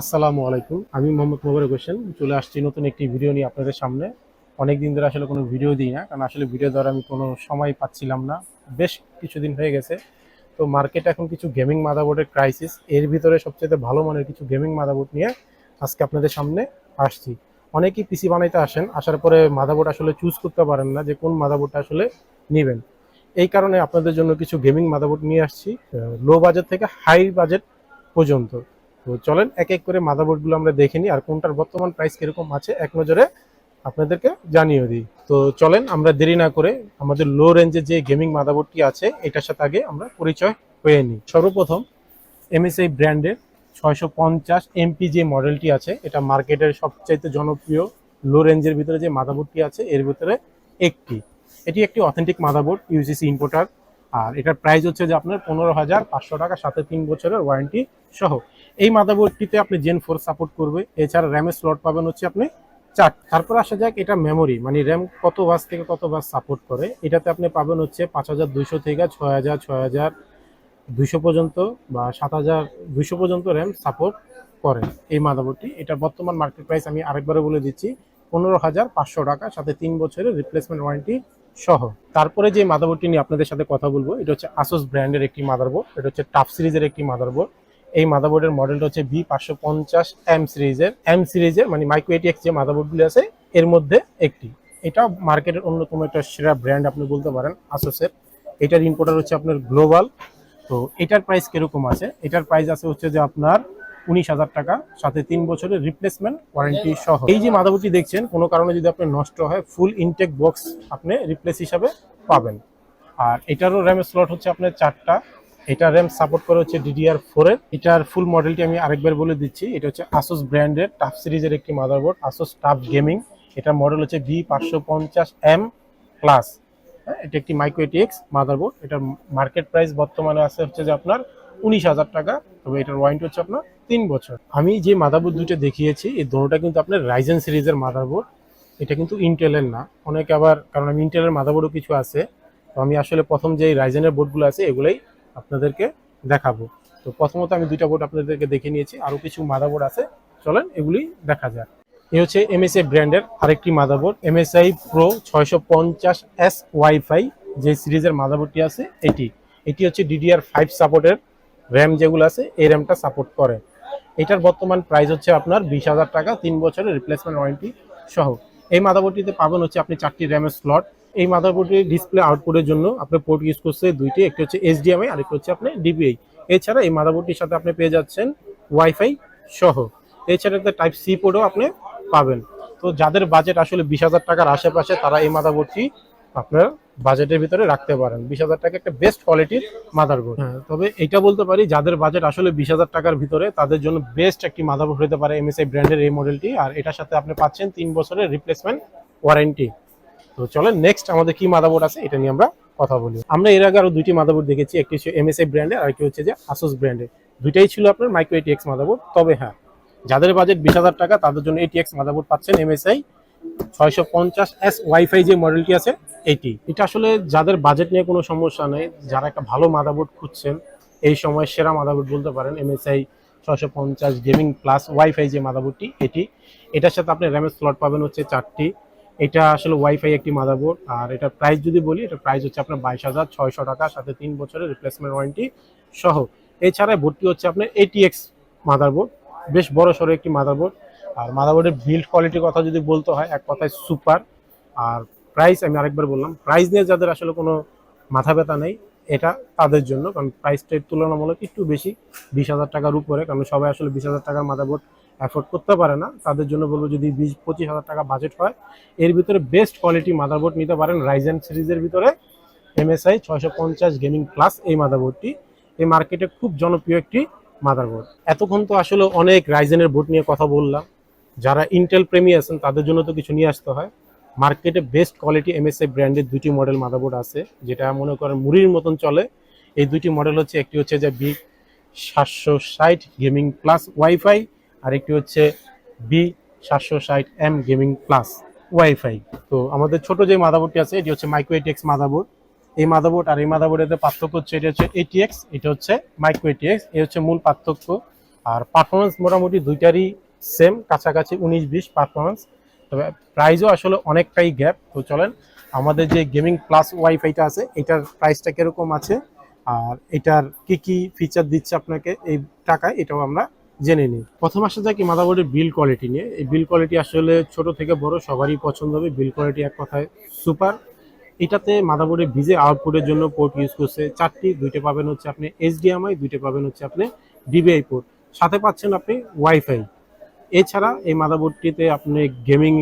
আসসালামু আলাইকুম। আমি মোহাম্মদ মোবারক হোসেন চলে আসছি নতুন একটি ভিডিও নিয়ে আপনাদের সামনে। অনেক দিন ধরে আসলে কোনো ভিডিও দিই না, কারণ আসলে ভিডিও দেওয়ার আমি কোনো সময় পাচ্ছিলাম না। বেশ কিছুদিন হয়ে গেছে। তো মার্কেটে এখন কিছু গেমিং মাদারবোর্ডের ক্রাইসিস, এর ভিতরে সবচেয়ে ভালো মানের কিছু গেমিং মাদারবোর্ড নিয়ে আজকে আপনাদের সামনে আসছি। অনেকেই পিসি বানাইতে আসেন, আসার পরে মাদারবোর্ড আসলে চুজ করতে পারেন না যে কোন মাদারবোর্ডটা আসলে নেবেন। এই কারণে আপনাদের জন্য কিছু গেমিং মাদারবোর্ড নিয়ে আসছি, লো বাজেট থেকে হাই বাজেট পর্যন্ত। তো চলেন এক এক করে মাদারবোর্ডগুলো আমরা দেখে নিই, আর কোনটার বর্তমান প্রাইস কিরকম আছে এক নজরে আপনাদেরকে জানিয়ে দিই। তো চলেন আমরা দেরি না করে আমাদের লো রেঞ্জের যে গেমিং মাদারবোর্ডটি আছে এটার সাথে আগে আমরা পরিচয় হয়ে নিই। সর্বপ্রথম এমএসআই ব্র্যান্ডের 650 এমপি যে মডেলটি আছে, এটা মার্কেটের সবচাইতে জনপ্রিয় লো রেঞ্জের ভিতরে যে মাদারবোর্ডটি আছে এর ভিতরে একটি। এটি একটি অথেন্টিক মাদারবোর্ড, ইউজিসি ইম্পোর্টার। আর এটার প্রাইস হচ্ছে যে আপনার 15,500 টাকা, সাথে 3 বছরের ওয়ারেন্টি সহ। এই মাদারবোর্ডটিতে আপনি জেন 4 সাপোর্ট করবে, এছাড়া র্যামের স্লট পাবেন হচ্ছে আপনি 4। তারপর আসা যাক এটা মেমোরি, মানে র্যাম কত বাস থেকে কত বাস সাপোর্ট করে। এটাতে আপনি পাবেন হচ্ছে 5200 থেকে 6000, 6200 পর্যন্ত বা 7200 পর্যন্ত র্যাম সাপোর্ট করে এই মাদারবোর্ডটি। এটার বর্তমান মার্কেট প্রাইস আমি আরেকবারে বলে দিচ্ছি, 15,500 টাকা, সাথে 3 বছরের রিপ্লেসমেন্ট ওয়ারেন্টি সহ। তারপরে যে মাদারবোর্ডটি নিয়ে আপনাদের সাথে কথা বলবো, এটা হচ্ছে আসুস ব্র্যান্ডের একটি মাদারবোর্ড। এটা হচ্ছে টাফ সিরিজের একটি মাদারবোর্ড। এই মাদারবোর্ডের মডেলটা হচ্ছে B550 এম সিরিজের মানে মাইক্রো এটিএক্স যে মাদারবোর্ডগুলি আছে এর মধ্যে একটি। এটা মার্কেটের অন্যতম একটা সেরা ব্র্যান্ড আপনি বলতে পারেন আসুসের। এটার ইম্পোর্টার হচ্ছে আপনার গ্লোবাল। তো এটার প্রাইস কিরকম আছে, এটার প্রাইস আছে হচ্ছে যে আপনার 19,000 টাকা, সাথে 3 বছরের রিপ্লেসমেন্ট ওয়ারেন্টি সহ। এই যে মাদারবোর্ডটি দেখছেন, কোনো কারণে যদি আপনার নষ্ট হয় ফুল ইনটেক বক্স আপনি রিপ্লেস হিসাবে পাবেন। আর এটারও র্যামের স্লট হচ্ছে আপনার 4টা। এটা র্যাম সাপোর্ট করে হচ্ছে DDR4 এর। এটার ফুল মডেলটি আমি আরেকবার বলে দিচ্ছি, এটা হচ্ছে আসুস ব্র্যান্ডের টাফ সিরিজের একটি মাদারবোর্ড, আসুস টাফ গেমিং। এটার মডেল হচ্ছে B550M প্লাস। হ্যাঁ, এটা একটি মাইক্রো এটিএক্স মাদারবোর্ড। এটার মার্কেট প্রাইস বর্তমানে আছে হচ্ছে যে আপনার 19,000 টাকা, তবে এটার ওয়ারেন্টি হচ্ছে আপনার 3 বছর। আমি যে মাদারবোর্ড দুটো দেখিয়েছি এই দুটোটা কিন্তু আপনার রাইজেন সিরিজের মাদারবোর্ড, এটা কিন্তু ইন্টেলের না। অনেকে আবার, কারণ আমি ইন্টেলের মাদারবোর্ডও কিছু আছে, তো আমি আসলে প্রথম যে রাইজেনের বোর্ডগুলো আছে এগুলোই আপনাদেরকে দেখাবো। তো প্রথমত আমি দুইটা বোর্ড আপনাদেরকে দেখে নিয়েছি, আরও কিছু মাদারবোর্ড আছে, চলেন এগুলি দেখা যায়। এ হচ্ছে এমএসআই ব্র্যান্ডের আরেকটি motherboard, MSI Pro 650S wifi যে সিরিজের মাদারবোর্ডটি আছে এটি। এটি হচ্ছে DDR5 সাপোর্টের র্যাম যেগুলো আছে এই র্যামটা সাপোর্ট করে। এটার বর্তমান প্রাইস হচ্ছে আপনার 20,000 টাকা, 3 বছরের রিপ্লেসমেন্ট ওয়ারেন্টি সহ। এই মাদারবোর্ডটিতে পাবেন হচ্ছে আপনি 4টি র্যামের স্লট। এই মাদারবোর্ডের ডিসপ্লে আউটপুটের জন্য আপনি পোর্ট ইউজ করছে দুইটি, একটি হচ্ছে HDMI আর একটি হচ্ছে আপনি DPI। এছাড়া এই মাদারবোর্ডটির সাথে আপনি পেয়ে যাচ্ছেন ওয়াইফাই সহ। এছাড়া টাইপ সি পোর্টও আপনি পাবেন। তো যাদের বাজেট আসলে 20,000 টাকার আশেপাশে তারা এই মাদারবোর্ডটি আপনার বাজেটের ভিতরে রাখতে পারেন। 20,000 টাকা একটা বেস্ট কোয়ালিটির মাদারবোর্ড। হ্যাঁ, তবে এটা বলতে পারি যাদের বাজেট আসলে 20,000 টাকার ভিতরে তাদের জন্য বেস্ট একটি মাদারবোর্ড হতে পারে MSI ব্র্যান্ডের এই মডেলটি। আর এটার সাথে আপনি পাচ্ছেন 3 বছরের রিপ্লেসমেন্ট ওয়ারেন্টি। তো চলেন নেক্সট আমাদের কি মাদারবোর্ড আছে এটা নিয়ে আমরা কথা বলি। আমরা এর আগে আরো দুইটি মাদারবোর্ড দেখেছি, একটি হচ্ছে MSI ব্র্যান্ডের আর একটি হচ্ছে যে Asus ব্র্যান্ডের। দুইটাই ছিল আপনার মাইক্রো এটিএক্স মাদারবোর্ড। তবে হ্যাঁ, যাদের বাজেট 20,000 টাকা তাদের জন্য এটিএক্স মাদারবোর্ড পাচ্ছেন MSI 650S ওয়াইফাই যে মডেলটি আছে এটি। এটা আসলে যাদের বাজেট নিয়ে কোনো সমস্যা নেই, যারা একটা ভালো মাদারবোর্ড খুঁজছেন এই সময় সেরা মাদারবোর্ড বলতে পারেন MSI 650 গেমিং প্লাস ওয়াইফাই যে মাদারবোর্ডটি এটি। এটার সাথে আপনি র্যামের স্লট পাবেন হচ্ছে 4টি। এটা আসলে ওয়াইফাই একটি মাদারবোর্ড। আর এটার প্রাইস যদি বলি, এটার প্রাইস হচ্ছে আপনার 22,600 টাকা, সাথে 3 বছরের রিপ্লেসমেন্ট ওয়ারেন্টি সহ। এছাড়া বোর্ডটি হচ্ছে আপনার ATX মাদারবোর্ড, বেশ বড় সড়ো একটি মাদারবোর্ড। আর মাদারবোর্ডের বিল্ড কোয়ালিটির কথা যদি বলতে হয় এক কথায় সুপার। আর প্রাইস আমি আরেকবার বললাম, প্রাইস নিয়ে যাদের আসলে কোনো মাথা ব্যথা নেই এটা তাদের জন্য, কারণ প্রাইসটার তুলনামূলক একটু বেশি, 20,000 টাকার উপরে। কারণ সবাই আসলে 20,000 টাকার মাদারবোর্ড অ্যাফোর্ড করতে পারে না। তাদের জন্য বলবো যদি 20-25,000 টাকা বাজেট হয় এর ভিতরে বেস্ট কোয়ালিটি মাদারবোর্ড নিতে পারেন রাইজেন সিরিজের ভিতরে MSI 650 গেমিং প্লাস এই মাদারবোর্ডটি। এই মার্কেটে খুব জনপ্রিয় একটি মাদারবোর্ড। এতক্ষণ তো আসলে অনেক রাইজেনের বোর্ড নিয়ে কথা বললাম, যারা ইন্টেল প্রেমী আছেন তাদের জন্য তো কিছু নিয়ে আসতে হয়। মার্কেটে বেস্ট কোয়ালিটি MSI ব্র্যান্ডের দুটি মডেল মাদারবোর্ড আছে, যেটা মনে করেন মুড়ির মতন চলে। এই দুটি মডেল হচ্ছে, একটি হচ্ছে যে B760 গেমিং প্লাস ওয়াইফাই, আর একটি হচ্ছে B760M গেমিং প্লাস ওয়াইফাই। তো আমাদের ছোট যে মাদারবোর্ডটি আছে এটি হচ্ছে মাইক্রো এটিএক্স মাদারবোর্ড। এই মাদারবোর্ড আর এই মাদারবোর্ডের পার্থক্য হচ্ছে, এটা হচ্ছে ATX, এটা হচ্ছে মাইক্রো এটিএক্স, এই হচ্ছে মূল পার্থক্য। আর পারফরমেন্স মোটামুটি দুইটারই সেম, কাছাকাছি 19-20 পারফরমেন্স। তবে প্রাইসও আসলে অনেকটাই গ্যাপ। তো চলেন আমাদের যে গেমিং প্লাস ওয়াইফাইটা আছে এটার প্রাইসটা কিরকম আছে আর এটার কি কি ফিচার দিচ্ছে আপনাকে এই টাকায়, এটাও আমরা জেনে নিই। প্রথম আসা যায় কি মাদারবোর্ডের বিল্ড কোয়ালিটি নিয়ে। এই বিল্ড কোয়ালিটি আসলে ছোট থেকে বড় সবারই পছন্দ হবে। বিল্ড কোয়ালিটি এক কথায় সুপার। এটাতে মাদারবোর্ডে ভিজে আউটপুটের জন্য পোর্ট ইউজ করছে 4টি, 2টা পাবেন হচ্ছে আপনি এইচডিএমআই, 2টা পাবেন হচ্ছে আপনি ডিবিআই পোর্ট, সাথে পাচ্ছেন আপনি ওয়াইফাই। এছাড়া এই মাদারবোর্ডটিতে আপনি গেমিং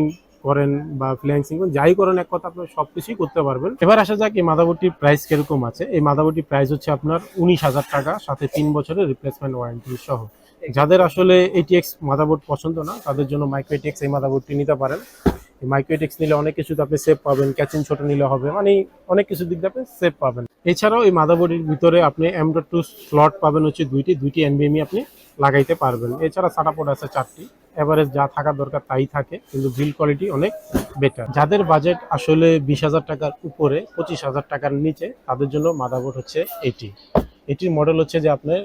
করেন বা ফ্রিল্যান্সিং করেন, যাই করেন এক কথা আপনি সবকিছুই করতে পারবেন। এবার আসা যাক এই মাদারবোর্ডটির প্রাইস কিরকম আছে। এই মাদারবোর্ডটির প্রাইস হচ্ছে আপনার 19,000 টাকা, সাথে 3 বছরের রিপ্লেসমেন্ট ওয়ারেন্টি সহ। যাদের আসলে এটিএক্স মাদারবোর্ড পছন্দ না তাদের জন্য মাইক্রো এটিএক্স এই মাদারবোর্ডটি নিতে পারেন। মাইক্রো এটিএক্স নিলে অনেক কিছুতে আপনি সেভ পাবেন, ক্যাচিং ছোট নিলে হবে, মানে অনেক কিছু দিক দিয়ে আপনি সেভ পাবেন। এছাড়াও এই মাদারবোর্ডের ভিতরে আপনি M.2 স্লট পাবেন হচ্ছে দুইটি এনভিএমই আপনি লাগাইতে পারবেন। এছাড়া সাটা পোর্ট আছে 4টি। এভারেজ যা থাকার দরকার তাই থাকে, কিন্তু বিল্ড কোয়ালিটি অনেক বেটার। যাদের বাজেট আসলে 20,000 টাকার উপরে, 25,000 টাকার নিচে, তাদের জন্য মাদারবোর্ড হচ্ছে এটির মডেল হচ্ছে যে আপনার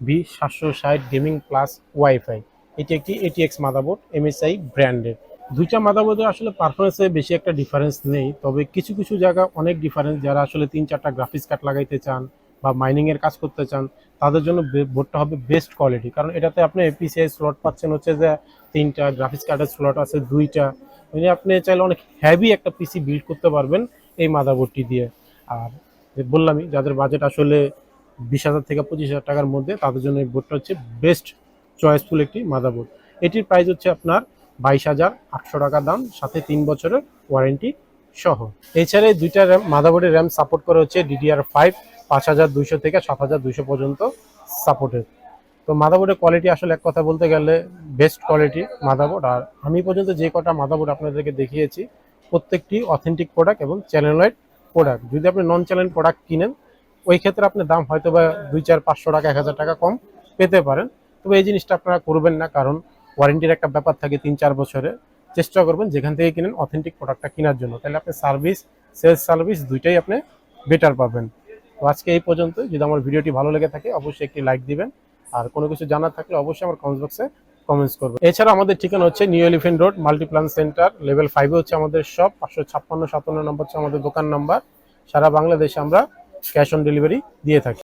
B760 গেমিং প্লাস ওয়াইফাই। এটি একটি এটিএক্স মাদারবোর্ড, MSI ব্র্যান্ডের। দুইটা মাদারবোর্ডে আসলে পারফরমেন্সে বেশি একটা ডিফারেন্স নেই, তবে কিছু কিছু জায়গা অনেক ডিফারেন্স। যারা আসলে 3-4টা গ্রাফিক্স কার্ড লাগাইতে চান বা মাইনিং এর কাজ করতে চান তাদের জন্য বোর্ডটা হবে বেস্ট কোয়ালিটি, কারণ এটাতে আপনি পিসিআই স্লট পাচ্ছেন হচ্ছে যে 3টা, গ্রাফিক্স কার্ডের স্লট আছে 2টা। মানে আপনি চাইলে অনেক হেভি একটা পিসি বিল্ড করতে পারবেন এই মাদারবোর্ডটি দিয়ে। আর বললামই যাদের বাজেট আসলে 20,000 থেকে 25,000 টাকার মধ্যে, তাদের জন্য এই বোর্ডটা হচ্ছে বেস্ট চয়েসফুল একটি মাদারবোর্ড। এটির প্রাইস হচ্ছে আপনার 22,800 টাকা দাম, সাথে 3 বছরের ওয়ারেন্টি সহ। এছাড়া এই দুইটা মাদারবোর্ডের র্যাম সাপোর্ট করা হচ্ছে DDR5 5200 থেকে 7200 পর্যন্ত সাপোর্টেড। তো মাদারবোর্ডের কোয়ালিটি আসলে এক কথা বলতে গেলে বেস্ট কোয়ালিটি মাদারবোর্ড। আর আমি পর্যন্ত যে কটা মাদারবোর্ড আপনাদেরকে দেখিয়েছি প্রত্যেকটি অথেন্টিক প্রোডাক্ট এবং চ্যানেলওয়াইড প্রোডাক্ট। যদি আপনি নন চ্যানেল প্রোডাক্ট কিনেন ওই ক্ষেত্রে আপনার দাম হয়তো বা 200-500 টাকা, 1000 টাকা কম পেতে পারেন। তবে এই জিনিসটা আপনারা করবেন না, কারণ ওয়ারেন্টির একটা ব্যাপার থাকে 3-4 বছরে। চেষ্টা করবেন যেখান থেকে কিনেন অথেন্টিক প্রোডাক্টটা কেনার জন্য, তাহলে আপনি সার্ভিস, সেলস সার্ভিস দুইটাই আপনি বেটার পাবেন। তো আজকে এই পর্যন্ত। যদি আমার ভিডিওটি ভালো লেগে থাকে অবশ্যই একটি লাইক দিবেন, আর কোনো কিছু জানার থাকলে অবশ্যই আমার কমেন্ট বক্সে কমেন্টস করবেন। এছাড়া আমাদের ঠিকানা হচ্ছে new elephant road, Multiplan centre, level 5 হচ্ছে আমাদের শপ, 556-57 নম্বর হচ্ছে আমাদের দোকান নাম্বার। সারা বাংলাদেশে আমরা ক্যাশ অন ডেলিভারি দিয়ে থাকি।